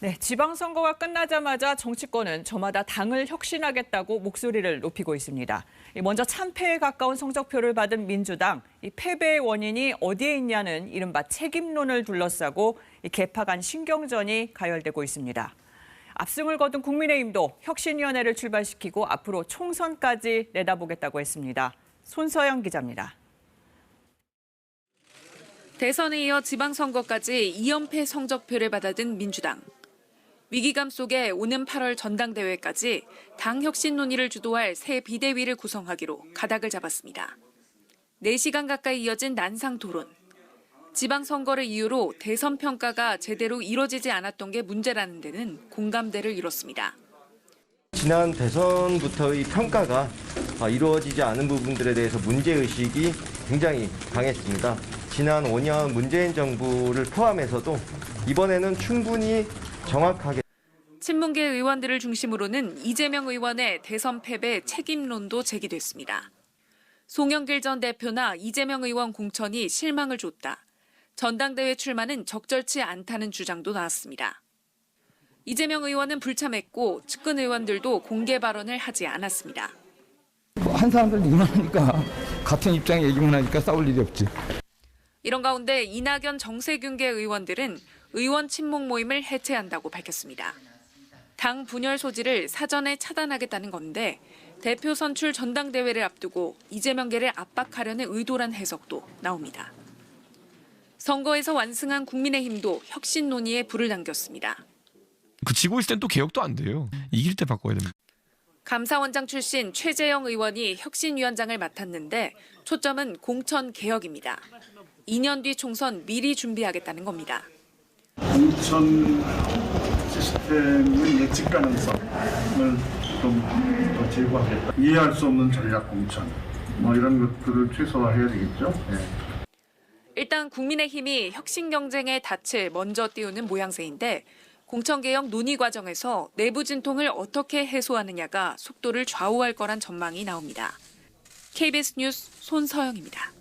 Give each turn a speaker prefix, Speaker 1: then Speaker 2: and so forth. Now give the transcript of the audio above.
Speaker 1: 네, 지방선거가 끝나자마자 정치권은 저마다 당을 혁신하겠다고 목소리를 높이고 있습니다. 먼저 참패에 가까운 성적표를 받은 민주당, 이 패배의 원인이 어디에 있냐는 이른바 책임론을 둘러싸고 개파 간 신경전이 가열되고 있습니다. 압승을 거둔 국민의힘도 혁신위원회를 출발시키고 앞으로 총선까지 내다보겠다고 했습니다. 손서영 기자입니다.
Speaker 2: 대선에 이어 지방선거까지 2연패 성적표를 받아든 민주당. 위기감 속에 오는 8월 전당대회까지 당 혁신 논의를 주도할 새 비대위를 구성하기로 가닥을 잡았습니다. 4시간 가까이 이어진 난상 토론. 지방선거를 이유로 대선 평가가 제대로 이뤄지지 않았던 게 문제라는 데는 공감대를 이뤘습니다.
Speaker 3: 지난 대선부터의 평가가 이루어지지 않은 부분들에 대해서 문제의식이 굉장히 강했습니다. 지난 5년 문재인 정부를 포함해서도 이번에는 충분히 정확하게
Speaker 2: 친문계 의원들을 중심으로는 이재명 의원의 대선 패배 책임론도 제기됐습니다. 송영길 전 대표나 이재명 의원 공천이 실망을 줬다. 전당대회 출마는 적절치 않다는 주장도 나왔습니다. 이재명 의원은 불참했고 측근 의원들도 공개 발언을 하지 않았습니다.
Speaker 4: 한 사람들 얘기만 하니까 같은 입장 얘기만 하니까 싸울 일이 없지.
Speaker 2: 이런 가운데 이낙연 정세균계 의원들은 의원 친목 모임을 해체한다고 밝혔습니다. 당 분열 소지를 사전에 차단하겠다는 건데 대표 선출 전당대회를 앞두고 이재명계를 압박하려는 의도란 해석도 나옵니다. 선거에서 완승한 국민의힘도 혁신 논의에 불을 당겼습니다.
Speaker 5: 지고 있을 땐 또 개혁도 안 돼요. 이길 때 바꿔야 됩니다.
Speaker 2: 감사원장 출신 최재형 의원이 혁신위원장을 맡았는데 초점은 공천 개혁입니다. 2년 뒤 총선 미리 준비하겠다는 겁니다.
Speaker 6: 공천 시스템의 예측 가능성을 좀 더 제고하겠다. 이해할 수 없는 전략 공천, 이런 것들을 최소화해야 되겠죠. 네.
Speaker 2: 일단 국민의힘이 혁신 경쟁의 닻을 먼저 띄우는 모양새인데 공천개혁 논의 과정에서 내부 진통을 어떻게 해소하느냐가 속도를 좌우할 거란 전망이 나옵니다. KBS 뉴스 손서영입니다.